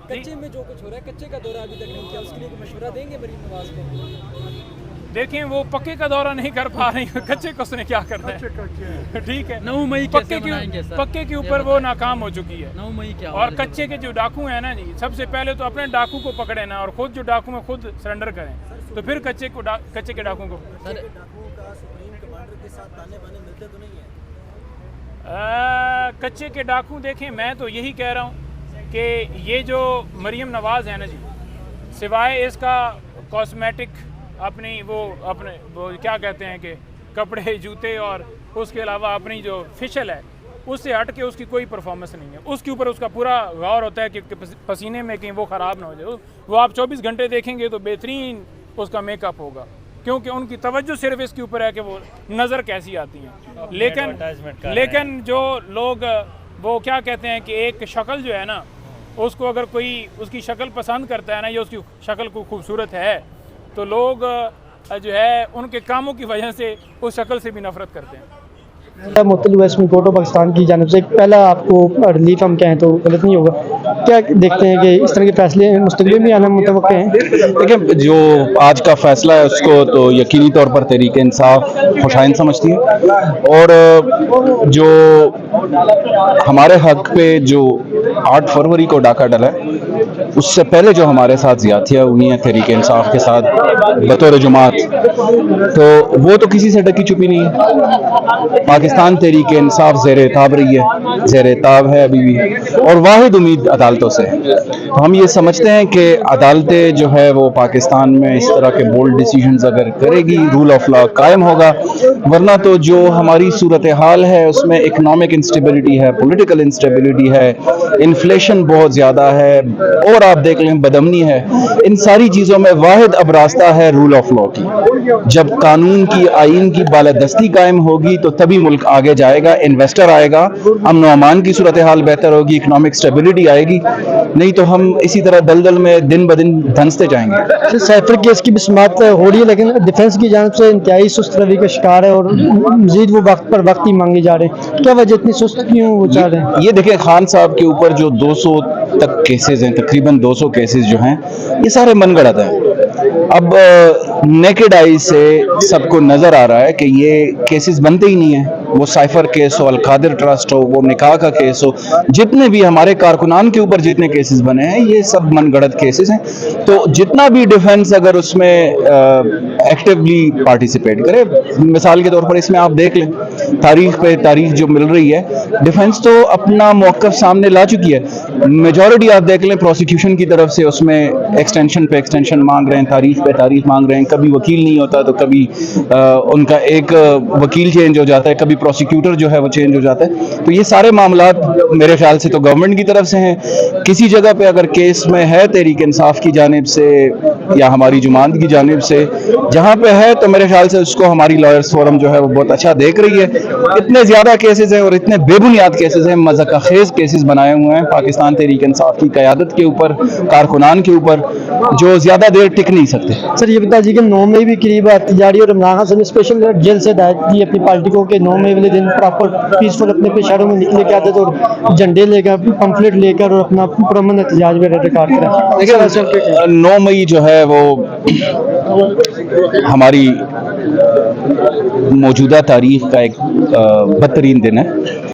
कच्चे में जो कुछ हो रहा है, कच्चे का दौरा अभी तक नहीं किया, उसके लिए मशवरा देंगे मरीम नवाज को? देखें वो पक्के का दौरा नहीं कर पा रही, कच्चे को उसने क्या करना है, ठीक है। 9 मई पक्के के ऊपर वो नाकाम हो चुकी है। 9 मई क्या और कच्चे के जो डाकू हैं ना जी, सबसे पहले तो अपने डाकू को पकड़े ना, और खुद जो डाकू में खुद सरेंडर करें, तो फिर कच्चे के डाकू को कच्चे के डाकू देखें। मैं तो यही कह रहा हूँ कि ये जो मरीम नवाज़ है ना जी, सिवाय इसका कॉस्मेटिक अपने वो क्या कहते हैं कि कपड़े जूते, और उसके अलावा अपनी जो फिशल है उससे हट के उसकी कोई परफॉर्मेंस नहीं है। उसके ऊपर उसका पूरा गौर होता है कि पसीने में कहीं वो ख़राब ना हो जाए। वो आप 24 घंटे देखेंगे तो बेहतरीन उसका मेकअप होगा, क्योंकि उनकी तवज्जो सिर्फ इसके ऊपर है कि वो नज़र कैसी आती हैं। लेकिन जो लोग वो क्या कहते हैं कि एक शक्ल जो है ना, उसको अगर कोई उसकी शक्ल पसंद करता है ना, या उसकी शक्ल को खूबसूरत है, तो लोग जो है उनके कामों की वजह से उस शक्ल से भी नफरत करते हैं। मुतल वेस्ट में कोर्ट ऑफ पाकिस्तान की जानिब से पहला आपको रिलीफ हम कहें तो गलत नहीं होगा, क्या देखते हैं कि इस तरह के फैसले मुस्तकबिल में आना मुतवक्किल हैं? देखिए, जो आज का फैसला है उसको तो यकीनी तौर पर तहरीक इंसाफ खुशाइन समझती है, और जो हमारे हक पे जो 8 फरवरी को डाका डला है, उससे पहले जो हमारे साथ ज़्यादतियाँ हुई हैं तहरीक इंसाफ के साथ बतौर जमात, तो वो तो किसी से ढकी छुपी नहीं है। पाकिस्तान तहरीक इंसाफ ज़ेर ताब रही है, ज़ेर ताब है अभी भी, और वाहिद उम्मीद अदालतों से है। तो हम ये समझते हैं कि अदालतें जो है वो पाकिस्तान में इस तरह के बोल्ड डिसीजंस अगर करेगी, रूल ऑफ लॉ कायम होगा, वरना तो जो हमारी सूरत हाल है उसमें इकनॉमिक इंस्टेबिलिटी है, पॉलिटिकल इंस्टेबिलिटी है, इन्फ्लेशन बहुत ज़्यादा है, और आप देख लें बदअमनी है। इन सारी चीज़ों में वाहिद अब रास्ता है रूल ऑफ लॉ की। जब कानून की, आइन की बालादस्ती कायम होगी तो तभी मुल्क आगे जाएगा, इन्वेस्टर आएगा, अमन व अमान की सूरत हाल बेहतर होगी, इकनॉमिक स्टेबिलिटी आएगी। नहीं तो हम इसी तरह दलदल में दिन ब दिन धंसते जाएंगे। साइफर केस की भी समाअत हो रही है, लेकिन डिफेंस की जानिब से इंतहाई सुस्त रवि का शिकार है, और मजीद वो वक्त पर वक्त ही मांगे जा रहे हैं। क्या वजह इतनी सुस्त क्यों वो चाह रहे हैं? ये देखिए, खान साहब के ऊपर जो 200 तक केसेस हैं, तकरीबन 200 केसेस जो हैं, ये सारे मनगढ़ंत हैं। अब नेकेड आई से सबको नज़र आ रहा है कि ये केसेस बनते ही नहीं हैं। वो साइफर केस हो, अलकादिर ट्रस्ट हो, वो निकाह का केस हो, जितने भी हमारे कारकुनान के ऊपर जितने केसेस बने हैं, ये सब मनगढ़ंत केसेस हैं। तो जितना भी डिफेंस अगर उसमें एक्टिवली पार्टिसिपेट करे, मिसाल के तौर पर इसमें आप देख लें, तारीख पे तारीख जो मिल रही है, डिफेंस तो अपना मौक़िफ़ सामने ला चुकी है। मेजॉरिटी आप देख लें प्रोसिक्यूशन की तरफ से उसमें एक्सटेंशन पे एक्सटेंशन मांग रहे हैं, तारीख पे तारीख मांग रहे हैं। कभी वकील नहीं होता तो कभी उनका एक वकील चेंज हो जाता है, कभी प्रोसिक्यूटर जो है वो चेंज हो जाता है। तो ये सारे मामलात मेरे ख्याल से तो गवर्नमेंट की तरफ से हैं। किसी जगह पे अगर केस में है तहरीक इंसाफ की जानिब से या हमारी जुमात की जानिब से, जहाँ पे है तो मेरे ख्याल से उसको हमारी लॉयर्स फोरम जो है वो बहुत अच्छा देख रही है। इतने ज़्यादा केसेस हैं और इतने बेबुनियाद केसेस हैं, मज़ाक़खेज़ केसेस बनाए हुए हैं पाकिस्तान तहरीक इंसाफ की क़यादत के ऊपर, कारकुनान के ऊपर, जो ज़्यादा देर टिक नहीं सकते। सर ये बता दीजिए कि 9 मई भी करीब आती जा रही है, और इमरान खान ने स्पेशल जेल से हिदायत दी अपनी पार्टी को कि 9 मई वाले दिन प्रॉपर पीसफुल अपने शहरों में निकले के आदत, और झंडे लेकर, पम्फलेट लेकर, और अपना पुरअमन एहतजाज में रिकॉर्ड करें। देखिए, 9 मई जो है वो हमारी मौजूदा तारीख का एक बदतरीन दिन है।